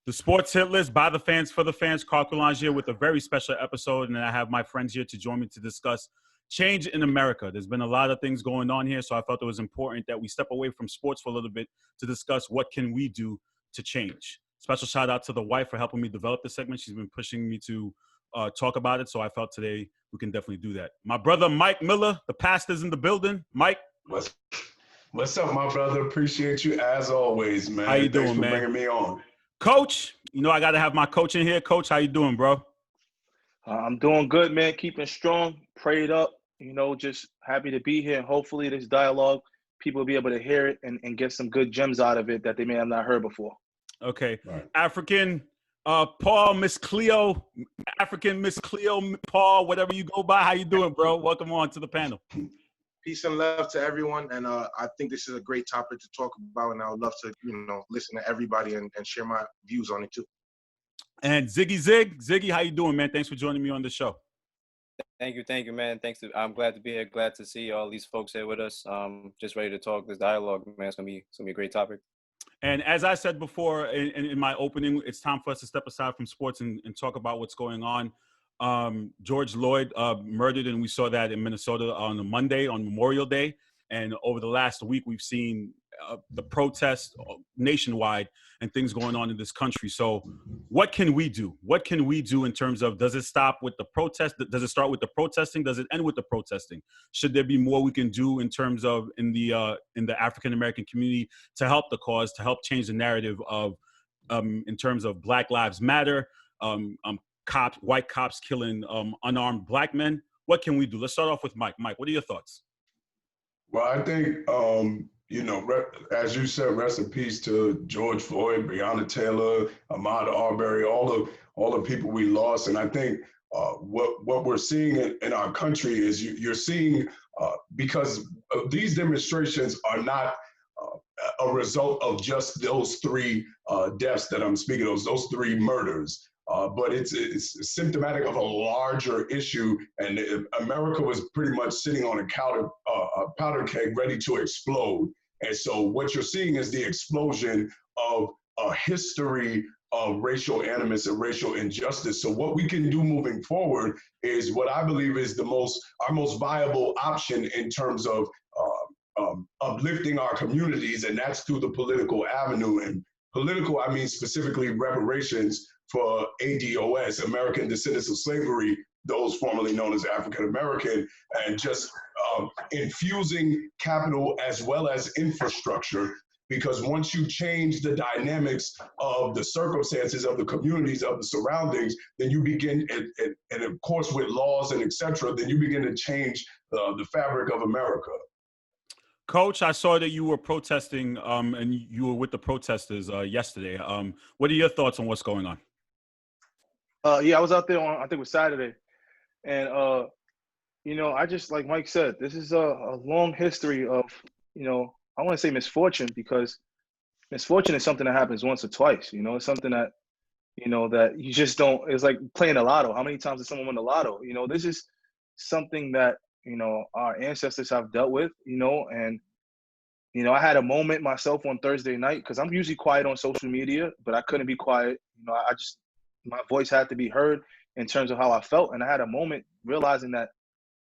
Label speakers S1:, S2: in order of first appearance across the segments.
S1: The sports hit list by the fans for the fans. Carl Coulange here with a very special episode, and I have my friends here to join me to discuss change in America. There's been a lot of things going on here, so I felt it was important that we step away from sports for a little bit to discuss what can we do to change. Special shout out to the wife for helping me develop this segment. She's been pushing me to talk about it, so I felt today we can definitely do that. My brother Mike Miller, the pastor's in the building. Mike.
S2: What's up, my brother? Appreciate you as always, man.
S1: How you doing,
S2: Thanks for
S1: man?
S2: bringing me on.
S1: Coach, you know I got to have my coach in here. Coach, how you doing, bro?
S3: I'm doing good, man. Keeping strong, prayed up, just happy to be here. And hopefully this dialogue, people will be able to hear it and get some good gems out of it that they may have not heard before.
S1: Okay. Right. African Paul, Miss Cleo, African Miss Cleo, Paul, whatever you go by. How you doing, bro? Welcome on to the panel.
S4: Peace and love to everyone, and I think this is a great topic to talk about, and I would love to, listen to everybody and share my views on it too.
S1: And Ziggy, how you doing, man? Thanks for joining me on the show.
S5: Thank you, man. I'm glad to be here. Glad to see all these folks here with us. Just ready to talk this dialogue, man. It's gonna be a great topic.
S1: And as I said before in my opening, it's time for us to step aside from sports and talk about what's going on. George Floyd murdered, and we saw that in Minnesota on a Monday, on Memorial Day. And over the last week, we've seen the protests nationwide and things going on in this country. So what can we do? What can we do in terms of, does it stop with the protest? Does it start with the protesting? Does it end with the protesting? Should there be more we can do in terms of in the African-American community to help the cause, to help change the narrative of in terms of Black Lives Matter, white cops killing unarmed Black men? What can we do? Let's start off with Mike. Mike, what are your thoughts?
S2: Well, I think, as you said, rest in peace to George Floyd, Breonna Taylor, Ahmaud Arbery, all the people we lost. And I think what we're seeing in our country is you're seeing, because these demonstrations are not a result of just those three deaths that I'm speaking of, those three murders. But it's symptomatic of a larger issue, and America was pretty much sitting on a powder keg ready to explode. And so what you're seeing is the explosion of a history of racial animus and racial injustice. So what we can do moving forward is what I believe is our most viable option in terms of uplifting our communities, and that's through the political avenue. And political, I mean specifically reparations for ADOS, American Descendants of Slavery, those formerly known as African American, and just infusing capital as well as infrastructure. Because once you change the dynamics of the circumstances of the communities, of the surroundings, then you begin, and of course with laws and et cetera, then you begin to change the fabric of America.
S1: Coach, I saw that you were protesting and you were with the protesters yesterday. What are your thoughts on what's going on?
S3: Yeah, I was out there on, I think it was Saturday. And, I just, like Mike said, this is a long history of, I want to say misfortune, because misfortune is something that happens once or twice. It's something that, that you just don't, it's like playing the lotto. How many times does someone win the lotto? This is something that, our ancestors have dealt with, and, I had a moment myself on Thursday night, because I'm usually quiet on social media, but I couldn't be quiet. My voice had to be heard in terms of how I felt. And I had a moment realizing that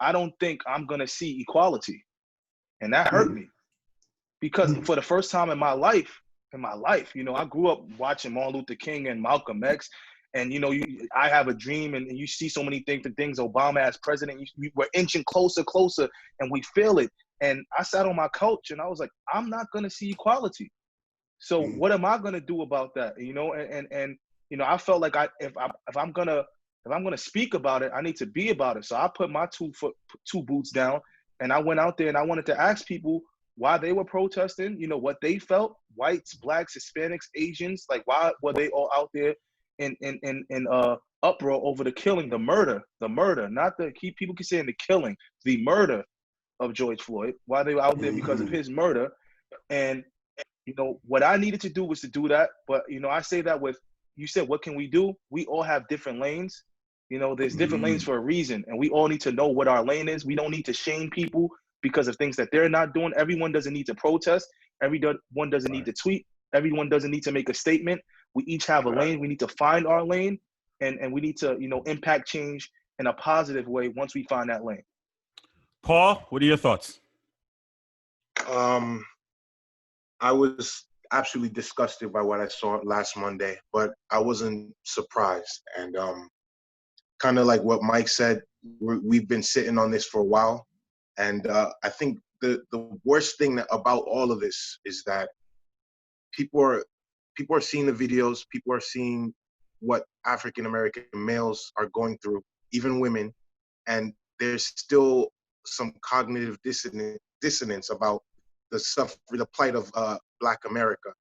S3: I don't think I'm going to see equality. And that hurt me, because for the first time in my life, I grew up watching Martin Luther King and Malcolm X. And, I have a dream, and you see so many things, Obama as president, we're inching closer, and we feel it. And I sat on my couch and I was like, I'm not going to see equality. So what am I going to do about that? I felt like if I'm gonna speak about it, I need to be about it. So I put my two boots down, and I went out there and I wanted to ask people why they were protesting. What they felt: whites, blacks, Hispanics, Asians. Like, why were they all out there in uproar over the killing, the murder, not the people keep saying the killing, the murder of George Floyd? Why they were out there because of his murder? And what I needed to do was to do that. But I say that with. You said, what can we do? We all have different lanes. There's different lanes for a reason, and we all need to know what our lane is. We don't need to shame people because of things that they're not doing. Everyone doesn't need to protest. Everyone doesn't need to tweet. Everyone doesn't need to make a statement. We each have a lane. We need to find our lane, and we need to, impact change in a positive way once we find that lane.
S1: Paul, what are your thoughts?
S4: I was absolutely disgusted by what I saw last Monday, but I wasn't surprised. And kind of like what Mike said, we've been sitting on this for a while. And I think the worst thing about all of this is that people are seeing the videos, people are seeing what African American males are going through, even women, and there's still some cognitive dissonance about the plight of Black America.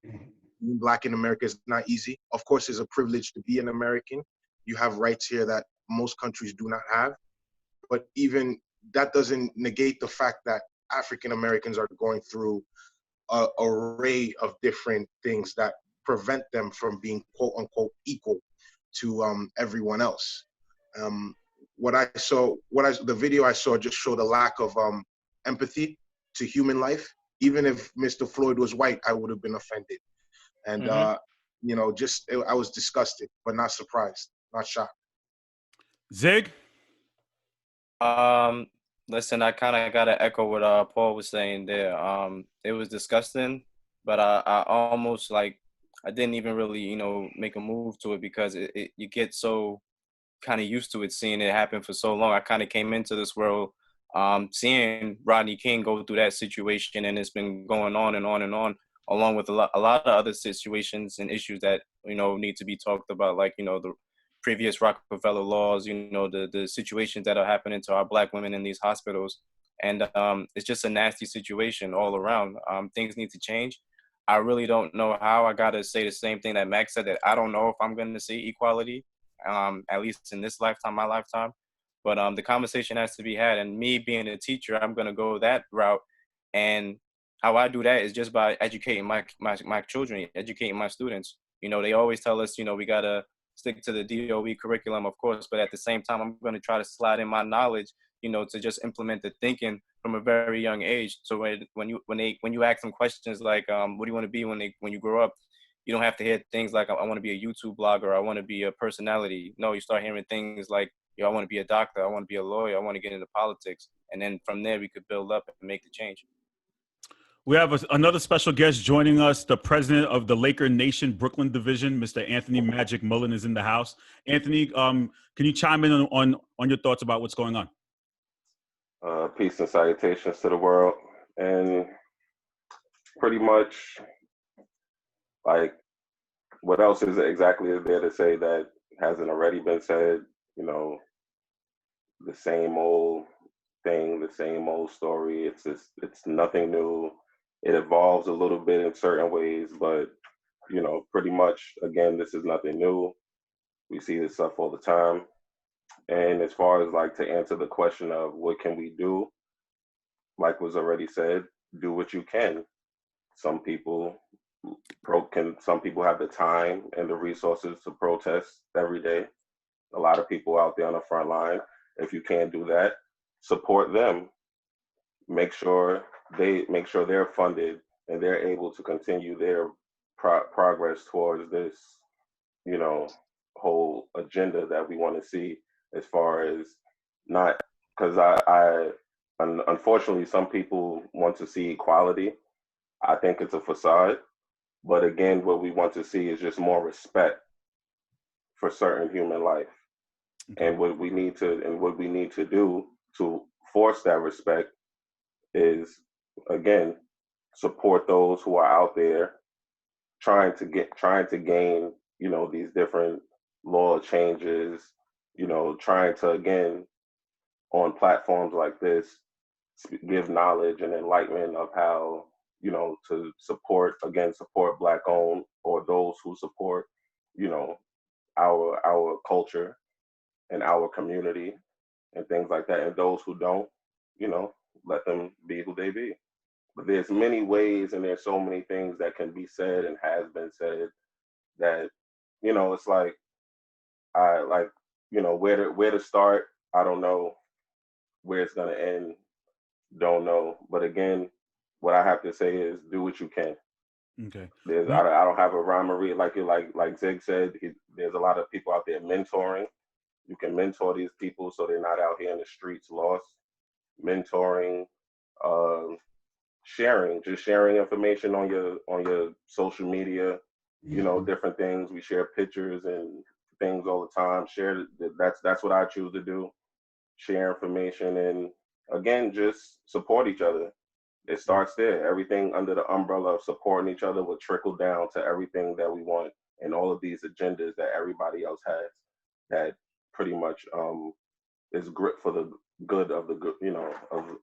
S4: Being Black in America is not easy. Of course, it's a privilege to be an American. You have rights here that most countries do not have. But even that doesn't negate the fact that African Americans are going through an array of different things that prevent them from being quote unquote equal to everyone else. The video I saw just showed a lack of empathy to human life. Even if Mr. Floyd was white, I would have been offended. And, I was disgusted, but not surprised, not shocked.
S1: Zig?
S5: Listen, I kind of got to echo what Paul was saying there. It was disgusting, but I almost I didn't even really, make a move to it because you get so kind of used to it, seeing it happen for so long. I kind of came into this world seeing Rodney King go through that situation, and it's been going on and on and on, along with a lot of other situations and issues that, need to be talked about, like, the previous Rockefeller laws, the situations that are happening to our Black women in these hospitals. And it's just a nasty situation all around. Things need to change. I really don't know how. I got to say the same thing that Max said, that I don't know if I'm going to see equality, at least in this lifetime, my lifetime. But the conversation has to be had. And me being a teacher, I'm going to go that route. And how I do that is just by educating my children, educating my students. They always tell us, we got to stick to the DOE curriculum, of course, but at the same time, I'm going to try to slide in my knowledge, to just implement the thinking from a very young age. So when you ask them questions like, what do you want to be when you grow up? You don't have to hear things like, I want to be a YouTube blogger, I want to be a personality. No, you start hearing things like, I want to be a doctor, I want to be a lawyer, I want to get into politics. And then from there, we could build up and make the change.
S1: We have another special guest joining us. The president of the Laker Nation Brooklyn division, Mr. Anthony Magic Mullen, is in the house. Anthony, can you chime in on your thoughts about what's going on?
S6: Peace and salutations to the world. And pretty much, what else is exactly is there to say that hasn't already been said? The same old thing, the same old story. It's nothing new. It evolves a little bit in certain ways, but, pretty much, again, this is nothing new. We see this stuff all the time. And as far as to answer the question of what can we do, like was already said, do what you can. Some people have the time and the resources to protest every day. A lot of people out there on the front line. If you can't do that, support them. Make sure they're funded and they're able to continue their progress towards this, whole agenda that we want to see, as far as not, because unfortunately, some people want to see equality. I think it's a facade, but again, what we want to see is just more respect for certain human life. And what we need to do to force that respect is, again, support those who are out there trying to gain, these different law changes, trying to, again, on platforms like this, give knowledge and enlightenment of how, to support Black owned, or those who support, our culture and our community and things like that. And those who don't, let them be who they be. But there's many ways and there's so many things that can be said and has been said that, it's where to start. I don't know where it's going to end. Don't know. But again, what I have to say is do what you can.
S1: Okay.
S6: I don't have a rhyme or read like Zig said. There's a lot of people out there mentoring. You can mentor these people so they're not out here in the streets lost. Mentoring, uh, just sharing information on your social media. You know, different things. We share pictures and things all the time. That's what I choose to do. Share information and again, just support each other. It starts there. Everything under the umbrella of supporting each other will trickle down to everything that we want and all of these agendas that everybody else has that pretty much is grit for the good of the good,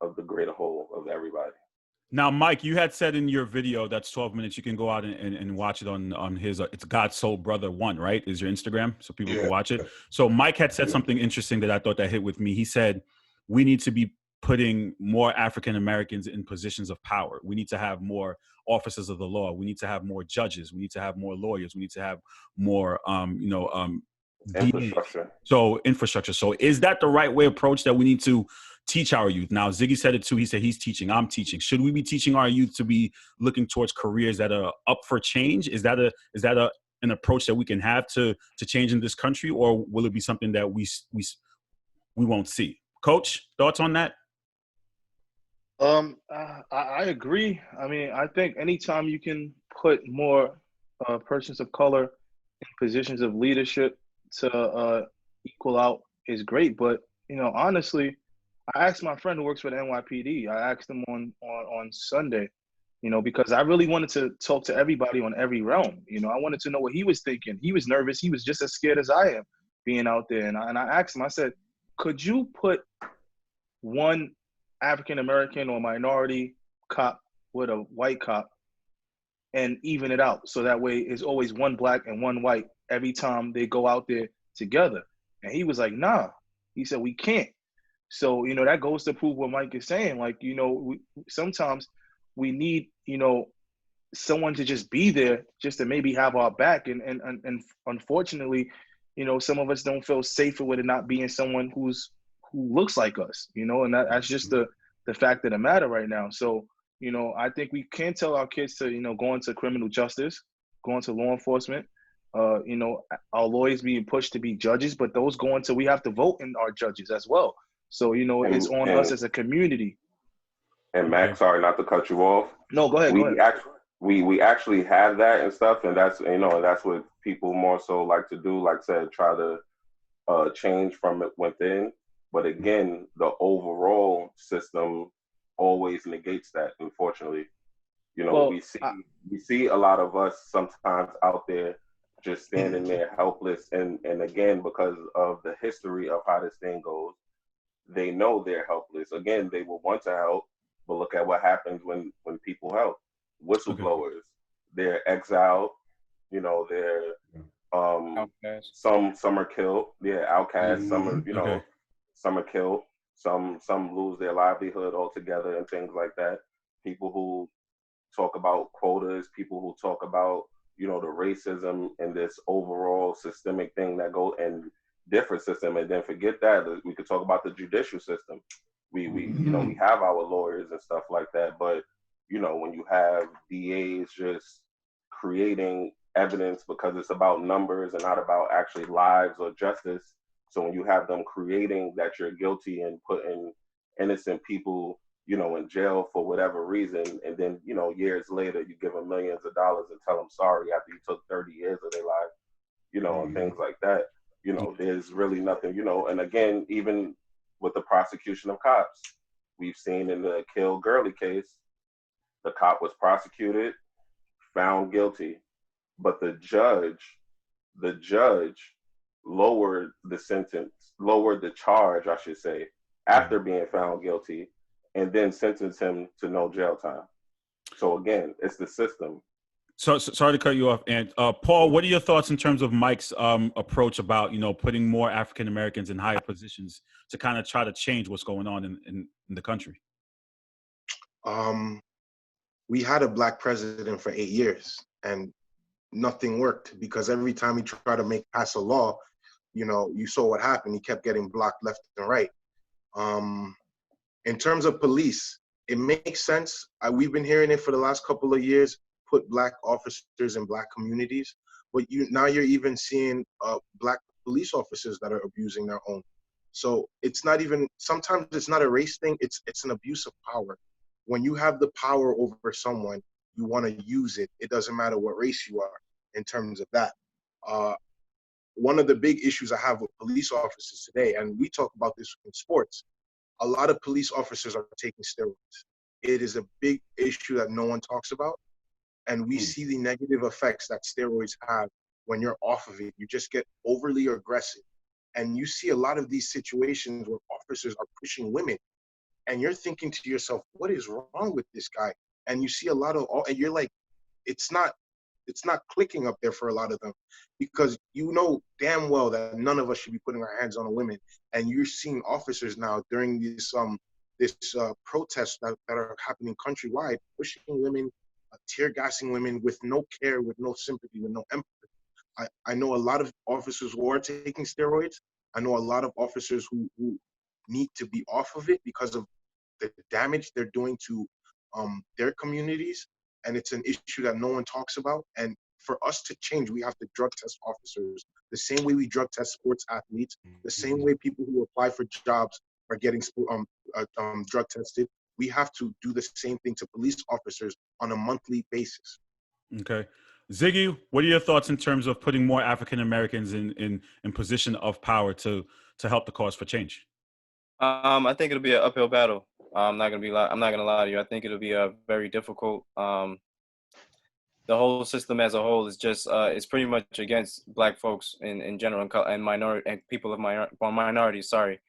S6: of the greater whole of everybody.
S1: Now, Mike, you had said in your video that's 12 minutes. You can go out and watch it on his. It's God Soul Brother 1, right? Is your Instagram, so people can watch it. So Mike had said something interesting that I thought that hit with me. He said we need to be putting more African Americans in positions of power. We need to have more officers of the law. We need to have more judges. We need to have more lawyers. We need to have more,
S6: Infrastructure.
S1: Infrastructure. So is that the right way approach that we need to teach our youth? Now, Ziggy said it too. He said he's teaching. I'm teaching. Should we be teaching our youth to be looking towards careers that are up for change? Is that an approach that we can have to change in this country, or will it be something that we won't see? Coach, thoughts on that?
S3: I agree. I mean, I think anytime you can put more persons of color in positions of leadership to equal out is great. But, honestly, I asked my friend who works for the NYPD, I asked him on Sunday, because I really wanted to talk to everybody on every realm. I wanted to know what he was thinking. He was nervous. He was just as scared as I am being out there. And I asked him, I said, could you put one African-American or minority cop with a white cop and even it out so that way it's always one black and one white every time they go out there together? And he was like, nah. He said, we can't. So, that goes to prove what Mike is saying. Like, sometimes we need, someone to just be there just to maybe have our back. And unfortunately, some of us don't feel safer with it not being someone who looks like us, and that's just the fact of the matter right now. So, I think we can tell our kids to, go into criminal justice, go into law enforcement. Our lawyers being pushed to be judges, but those go into, we have to vote in our judges as well. So, it's on us as a community.
S6: And Max, sorry not to cut you off.
S3: No, go ahead.
S6: We actually have that and stuff, and that's that's what people more so like to do. Like I said, try to change from it within. But again, the overall system always negates that. Unfortunately, we see a lot of us sometimes out there just standing there helpless, and again, because of the history of how this thing goes, they know they're helpless. Again, they will want to help, but look at what happens when people help. Whistleblowers, they're exiled. They're some are killed. Yeah, outcasts. Some are some are killed. Some lose their livelihood altogether and things like that. People who talk about quotas, people who talk about the racism and this overall systemic thing that goes and different system, and then forget that we could talk about the judicial system. We we have our lawyers and stuff like that, but when you have DAs just creating evidence because it's about numbers and not about actually lives or justice. So when you have them creating that you're guilty and putting innocent people, in jail for whatever reason, and then, years later you give them millions of dollars and tell them sorry after you took 30 years of their life, and things like that. There's really nothing, and again, even with the prosecution of cops, we've seen in the Kill Gurley case, the cop was prosecuted, found guilty, but the judge lowered the charge, I should say, after being found guilty, and then sentenced him to no jail time. So again, it's the system.
S1: So sorry to cut you off. And Paul, what are your thoughts in terms of Mike's approach about, putting more African Americans in higher positions to kind of try to change what's going on in the country?
S4: We had a black president for 8 years and nothing worked, because every time he tried to pass a law, you saw what happened. He kept getting blocked left and right. In terms of police, it makes sense. We've been hearing it for the last couple of years. put black officers in black communities, but now you're even seeing black police officers that are abusing their own. So it's not even, sometimes it's not a race thing, it's an abuse of power. When you have the power over someone, you want to use it. It doesn't matter what race you are in terms of that. One of the big issues I have with police officers today, and we talk about this in sports, a lot of police officers are taking steroids. It is a big issue that no one talks about. And we see the negative effects that steroids have when you're off of it. You just get overly aggressive. And you see a lot of these situations where officers are pushing women. And you're thinking to yourself, what is wrong with this guy? And you see a lot of, and you're like, it's not clicking up there for a lot of them, because you know damn well that none of us should be putting our hands on a woman. And you're seeing officers now during these protests that are happening countrywide, pushing women, tear gassing women with no care, with no sympathy, with no empathy. I know a lot of officers who are taking steroids. I know a lot of officers who need to be off of it because of the damage they're doing to their communities. And it's an issue that no one talks about. And for us to change, we have to drug test officers the same way we drug test sports athletes, the same way people who apply for jobs are getting drug tested. We have to do the same thing to police officers on a monthly basis.
S1: Okay. Ziggy, what are your thoughts in terms of putting more African Americans in position of power to help the cause for change?
S5: I think it'll be an uphill battle. I'm not gonna lie to you. I think it'll be a very difficult. The whole system as a whole is just it's pretty much against black folks in general and minority and people of minorities. Sorry,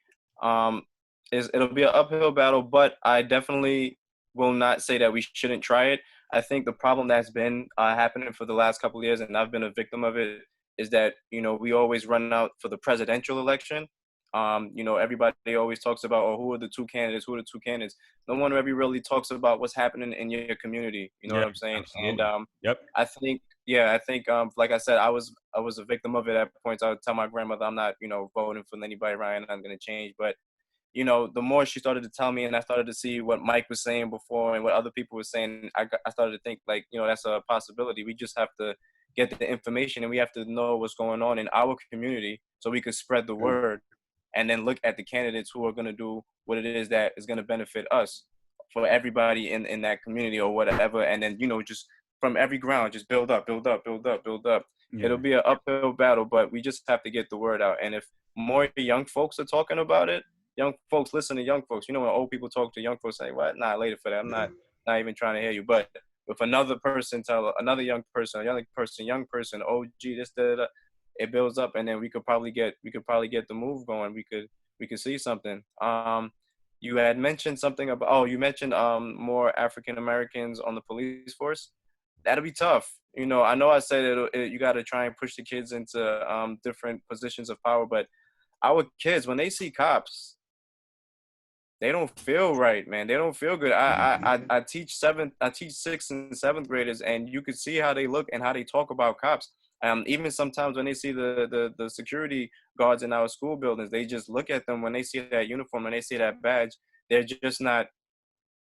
S5: it'll be an uphill battle, but I definitely will not say that we shouldn't try it. I think the problem that's been happening for the last couple of years, and I've been a victim of it, is that we always run out for the presidential election. Everybody always talks about, oh, who are the two candidates? Who are the two candidates? No one ever really talks about what's happening in your community. You know what I'm saying?
S1: Absolutely.
S5: And
S1: Yep.
S5: I think, like I said, I was a victim of it at points. I would tell my grandmother, I'm not, voting for anybody around. I'm going to change. But, the more she started to tell me, and I started to see what Mike was saying before and what other people were saying, I started to think like, that's a possibility. We just have to get the information, and we have to know what's going on in our community so we could spread the word. And then look at the candidates who are going to do what it is that is going to benefit us, for everybody in that community or whatever. And then, just from every ground, just build up. Yeah. It'll be an uphill battle, but we just have to get the word out. And if more young folks are talking about it, young folks listen to young folks. When old people talk to young folks, say, what? Nah, later for that. I'm not even trying to hear you. But if another person tell another young person, oh, gee, this, it builds up, and then we could probably get the move going. We could see something. You had mentioned something about, you mentioned more African Americans on the police force. That'll be tough. I know I said you got to try and push the kids into different positions of power, but our kids, when they see cops, they don't feel right, man. They don't feel good. I teach 6th and 7th graders, and you could see how they look and how they talk about cops. Even sometimes when they see the security guards in our school buildings, they just look at them when they see that uniform and they see that badge. They're just not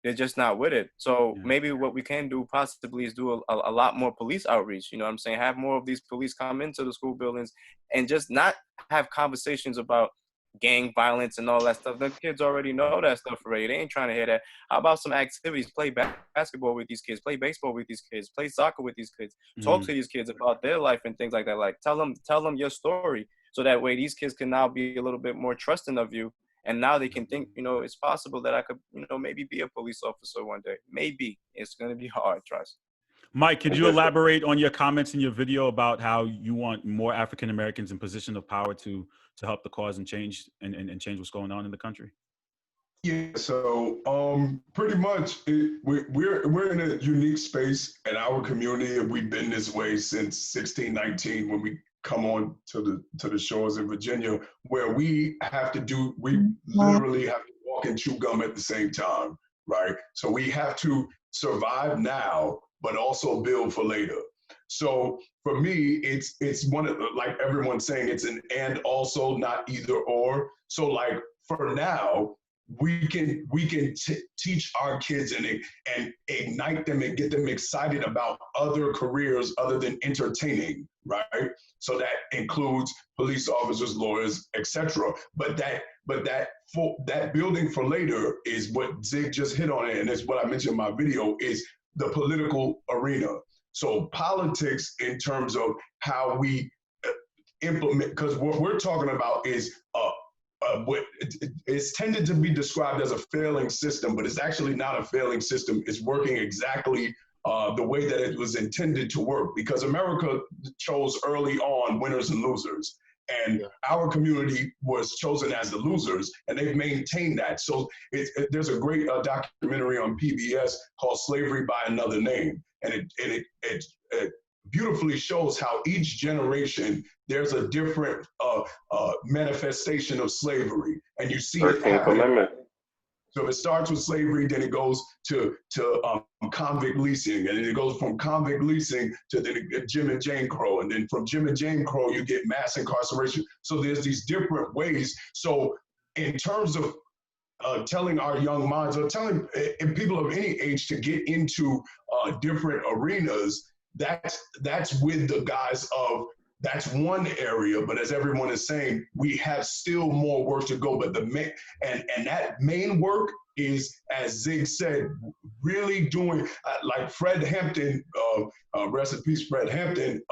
S5: with it. So maybe what we can do possibly is do a lot more police outreach. You know what I'm saying? Have more of these police come into the school buildings and just not have conversations about gang violence and all that stuff. The kids already know that stuff already. They ain't trying to hear that. How about some activities? Play basketball with these kids, play baseball with these kids, play soccer with these kids, talk to these kids about their life and things like that. Like tell them your story, so that way these kids can now be a little bit more trusting of you. And now they can think, it's possible that I could, maybe be a police officer one day. Maybe. It's going to be hard, trust.
S1: Mike, could you elaborate on your comments in your video about how you want more African Americans in position of power to help the cause and change and change what's going on in the country?
S2: Yeah, so pretty much we're in a unique space in our community, and we've been this way since 1619 when we come on to the shores of Virginia, where we literally have to walk and chew gum at the same time, right? So we have to survive now, but also build for later. So for me, it's one of the, like everyone's saying, it's an and also, not either or. So like for now, we can teach our kids and ignite them and get them excited about other careers other than entertaining, right? So that includes police officers, lawyers, etc. But that building for later is what Zig just hit on it, and it's what I mentioned in my video, is the political arena. So politics in terms of how we implement, because what we're talking about is what it's tended to be described as a failing system, but it's actually not a failing system. It's working exactly the way that it was intended to work, because America chose early on winners and losers. And our community was chosen as the losers, and they've maintained that. So there's a great documentary on PBS called Slavery by Another Name. And it beautifully shows how each generation, there's a different manifestation of slavery. And you see it happen. So if it starts with slavery, then it goes to convict leasing, and then it goes from convict leasing to then Jim and Jane Crow, and then from Jim and Jane Crow, you get mass incarceration. So there's these different ways. So in terms of telling our young minds, or telling people of any age to get into different arenas, that's with the guise of, that's one area, but as everyone is saying, we have still more work to go. But that main work is, as Zig said, really doing like Fred Hampton, rest in peace, Fred Hampton,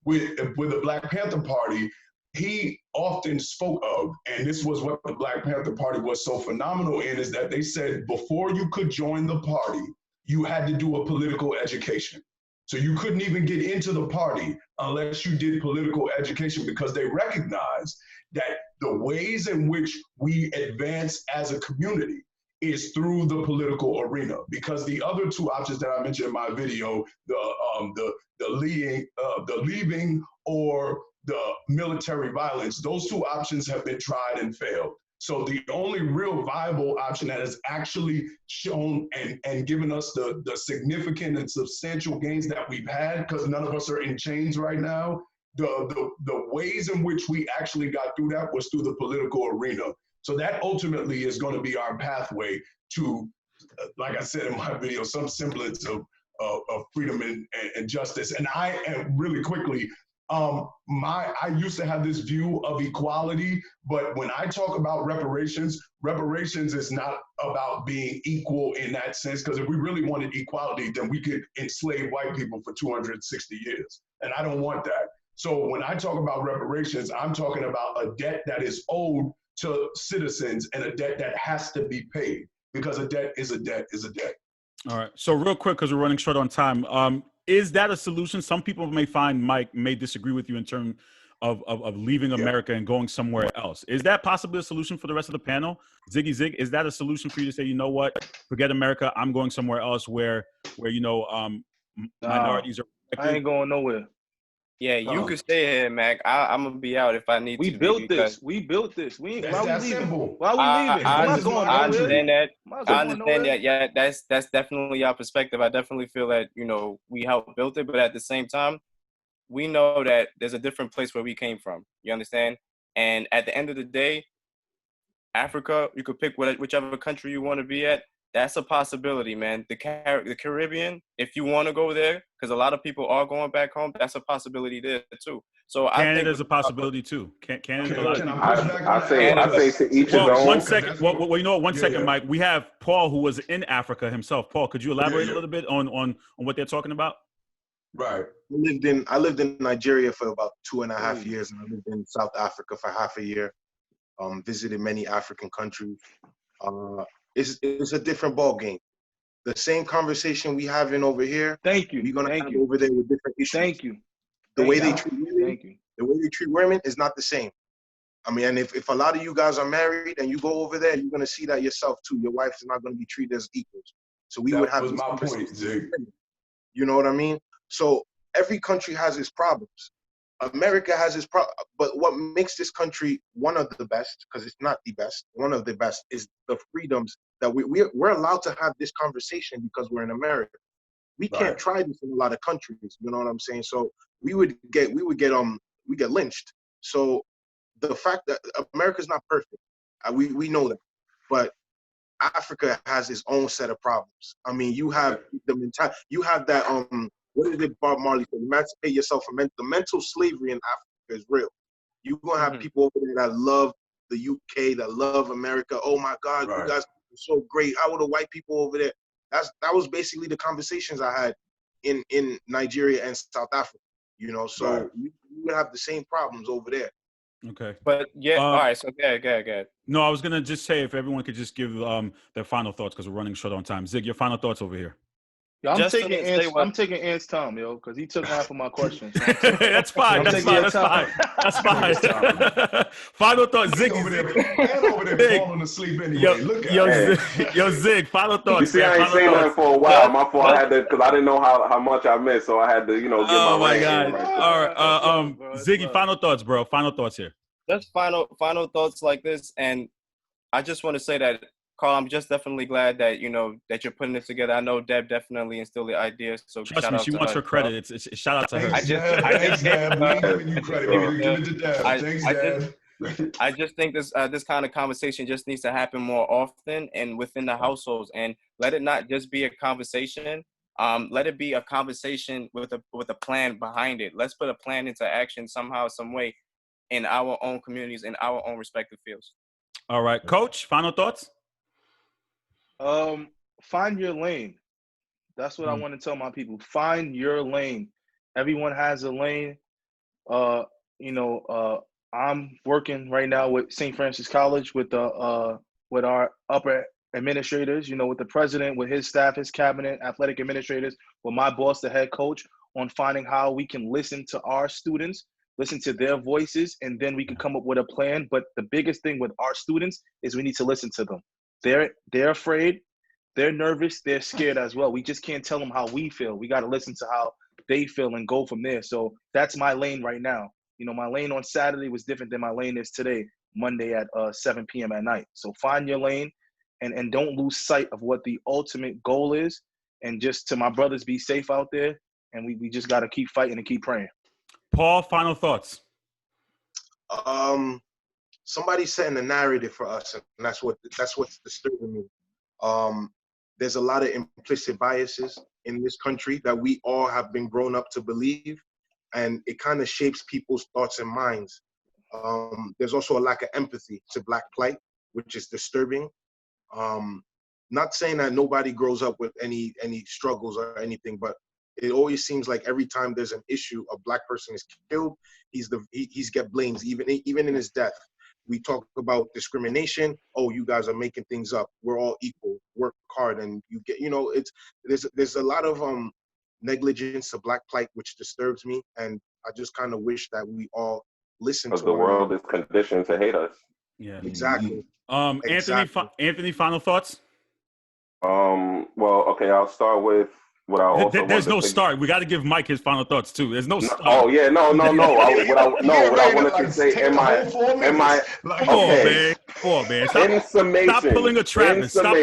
S2: with the Black Panther Party. He often spoke of, and this was what the Black Panther Party was so phenomenal in, is that they said before you could join the party, you had to do a political education. So you couldn't even get into the party unless you did political education, because they recognized that the ways in which we advance as a community is through the political arena. Because the other two options that I mentioned in my video, the leaving or the military violence, those two options have been tried and failed. So the only real viable option that has actually shown and given us the significant and substantial gains that we've had, because none of us are in chains right now, the ways in which we actually got through that was through the political arena. So that ultimately is going to be our pathway to, like I said in my video, some semblance of freedom and justice. And I am really quickly, I used to have this view of equality, but when I talk about reparations is not about being equal in that sense, because if we really wanted equality, then we could enslave white people for 260 years. And I don't want that. So when I talk about reparations, I'm talking about a debt that is owed to citizens and a debt that has to be paid, because a debt is a debt is a debt.
S1: All right. So real quick, because we're running short on time, is that a solution? Some people Mike may disagree with you in terms of leaving America and going somewhere else. Is that possibly a solution for the rest of the panel? Ziggy Zig, is that a solution for you to say, you know what, forget America, I'm going somewhere else where minorities are protected?
S3: I ain't going nowhere.
S5: Yeah, you could stay here, Mac. I'm gonna be out if I need to.
S3: We built this. We built this. Why we leaving?
S2: Simple.
S3: Why we leaving?
S5: I
S3: understand that.
S5: I understand that. Yeah, that's definitely our perspective. I definitely feel that, we helped build it, but at the same time, we know that there's a different place where we came from. You understand? And at the end of the day, Africa, you could pick whichever country you want to be at. That's a possibility, man. The Caribbean, if you want to go there, because a lot of people are going back home, that's a possibility there too. So
S1: Canada's a possibility too. Canada.
S6: I say to each his own.
S1: 1 second. Well, you know what? 1 second, Mike. We have Paul, who was in Africa himself. Paul, could you elaborate a little bit on what they're talking about?
S2: Right.
S4: I lived in Nigeria for about 2.5 years, and I lived in South Africa for half a year. Visited many African countries. It's a different ball game. The same conversation we having over here.
S3: Thank you.
S4: We're gonna have over there with different issues.
S3: Thank you.
S4: The way they treat women is not the same. I mean, and if a lot of you guys are married and you go over there, you're gonna see that yourself too. Your wife is not gonna be treated as equals. So we would have.
S2: That was my point, Zig.
S4: You know what I mean? So every country has its problems. America has its problem, but what makes this country one of the best, because it's not the best, one of the best, is the freedoms that we're allowed to have this conversation because we're in America. We can't try this in a lot of countries. You know what I'm saying? So we get lynched. So the fact that America's not perfect, we know that, but Africa has its own set of problems. I mean, you have the mentality, you have that what did Bob Marley say? Emancipate yourself from the mental slavery in Africa is real. You're gonna have people over there that love the UK, that love America. Oh my God, you guys are so great. How are the white people over there? That was basically the conversations I had in Nigeria and South Africa. You know, so we would have the same problems over there.
S1: Okay.
S5: But yeah, all right. So go.
S1: No, I was gonna just say if everyone could just give their final thoughts because we're running short on time. Zig, your final thoughts over here.
S3: Yo,
S5: Just to say what-
S3: I'm taking Ant's time, yo, because he took half of my questions. So
S1: That's fine. That's fine. Final thoughts, Zig.
S2: Over there falling asleep anyway. Look at
S1: yo, Zig. Final thoughts.
S6: You see, I ain't seen that for a while. My fault. I had to because I didn't know how much I missed, so I had to, give my
S1: my
S6: rant
S1: God.
S6: in right there.
S1: All right. Ziggy, final thoughts, bro. Final thoughts here.
S5: Just final thoughts like this, and I just want to say that, Carl, I'm just definitely glad that that you're putting this together. I know Deb definitely instilled the ideas, so
S1: Trust
S5: shout
S1: me,
S5: out
S1: she
S5: to
S1: wants
S5: her.
S1: her credit. It's shout out to her.
S2: Thanks, Deb. We ain't giving you credit. We're gonna give it to Deb. Thanks, Deb.
S5: I just think this kind of conversation just needs to happen more often and within the households, and let it not just be a conversation. Let it be a conversation with a plan behind it. Let's put a plan into action somehow, some way, in our own communities, in our own respective fields.
S1: All right, Coach. Final thoughts.
S3: Find your lane. That's what I want to tell my people. Find your lane. Everyone has a lane. I'm working right now with St. Francis College with our upper administrators, with the president, with his staff, his cabinet, athletic administrators, with my boss, the head coach, on finding how we can listen to our students, listen to their voices, and then we can come up with a plan. But the biggest thing with our students is we need to listen to them. They're afraid, they're nervous, they're scared as well. We just can't tell them how we feel. We got to listen to how they feel and go from there. So that's my lane right now. My lane on Saturday was different than my lane is today, Monday at 7 p.m. at night. So find your lane and don't lose sight of what the ultimate goal is. And just to my brothers, be safe out there. And we just got to keep fighting and keep praying.
S1: Paul, final thoughts.
S4: Somebody's setting the narrative for us, and that's what's disturbing me. There's a lot of implicit biases in this country that we all have been grown up to believe, and it kind of shapes people's thoughts and minds. There's also a lack of empathy to Black plight, which is disturbing. Not saying that nobody grows up with any struggles or anything, but it always seems like every time there's an issue, a Black person is killed, he's get blamed, even in his death. We talk about discrimination. Oh, you guys are making things up. We're all equal. Work hard, and you get. There's a lot of negligence to Black plight, which disturbs me, and I just kind of wish that we all listen to.
S6: Because the world is conditioned to hate us.
S1: Yeah.
S4: Exactly.
S1: Anthony, final thoughts.
S6: Well, okay. I'll start with what I also.
S1: There's no start. We got to give Mike his final thoughts too. There's no start.
S6: Oh yeah, no. What I wanted to say, am I? Okay.
S1: Come on, man. Stop pulling a Travis. Stop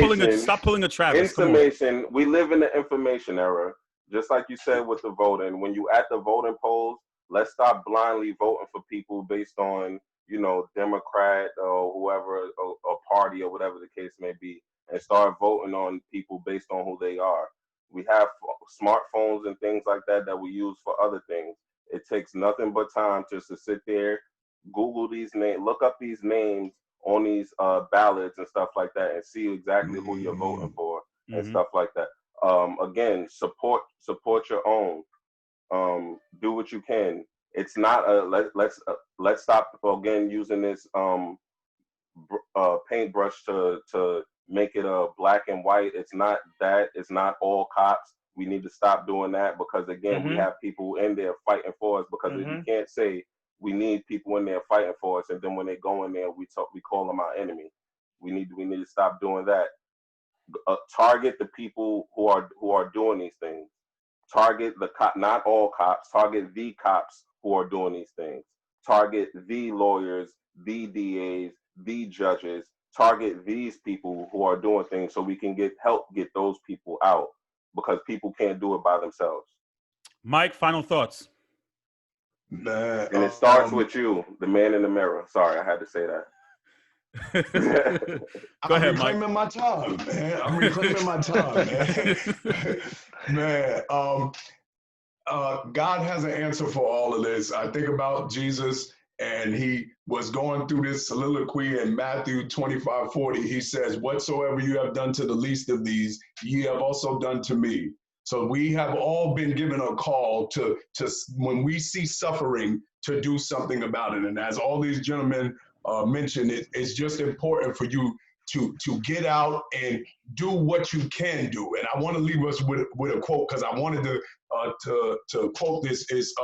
S1: pulling a Travis.
S6: Information. We live in the information era, just like you said with the voting. When you at the voting polls, let's stop blindly voting for people based on Democrat or whoever, or party or whatever the case may be, and start voting on people based on who they are. We have smartphones and things like that we use for other things. It takes nothing but time just to sit there, Google these names, look up these names on these ballots and stuff like that, and see exactly who you're voting for and stuff like that. Again, support your own. Do what you can. It's not let's stop again using this paintbrush to make it black and white. It's not that. It's not all cops. We need to stop doing that, because again, we have people in there fighting for us, because you can't say we need people in there fighting for us, and then when they go in there, we call them our enemy. We need to stop doing that. Target the people who are doing these things. Target the not all cops. Target the cops who are doing these things. Target the lawyers, the DAs, the judges. Target these people who are doing things, so we can help get those people out, because people can't do it by themselves.
S1: Mike, final thoughts.
S2: Man,
S6: and it starts with you, the man in the mirror. Sorry, I had to say that.
S1: Go
S2: I'm
S1: ahead, Mike.
S2: reclaiming my time, man. I'm reclaiming my time, man. Man, God has an answer for all of this. I think about Jesus, and he was going through this soliloquy in Matthew 25:40. He says, whatsoever you have done to the least of these, ye have also done to me. So we have all been given a call to when we see suffering, to do something about it. And as all these gentlemen mentioned, it's just important for you to get out and do what you can do. And I want to leave us with a quote, because I wanted to quote this is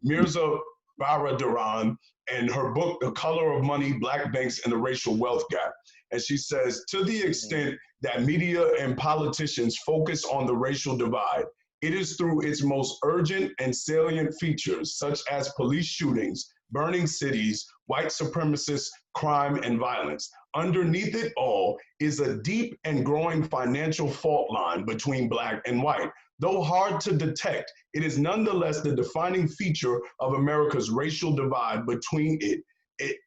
S2: Mirza Baradaran and her book, The Color of Money, Black Banks and the Racial Wealth Gap. And she says, to the extent that media and politicians focus on the racial divide, it is through its most urgent and salient features, such as police shootings, burning cities, white supremacist crime and violence. Underneath it all is a deep and growing financial fault line between Black and white. Though hard to detect, it is nonetheless the defining feature of America's racial divide. Between it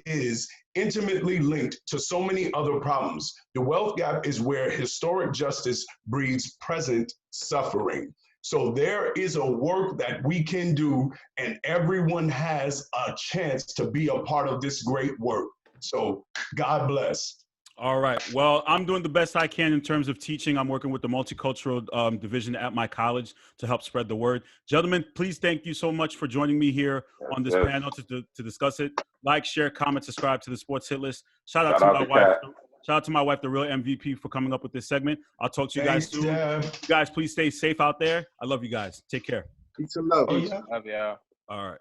S2: is intimately linked to so many other problems. The wealth gap is where historic justice breeds present suffering. So there is a work that we can do, and everyone has a chance to be a part of this great work. So God bless.
S1: All right. Well, I'm doing the best I can in terms of teaching. I'm working with the multicultural division at my college to help spread the word. Gentlemen, please thank you so much for joining me here on this panel to discuss it. Like, share, comment, subscribe to the Sports Hit List. Shout out to my wife. Shout out to my wife, the real MVP, for coming up with this segment. I'll talk to you guys soon. You guys, please stay safe out there. I love you guys. Take care.
S4: Peace and love.
S5: Love y'all.
S1: All right.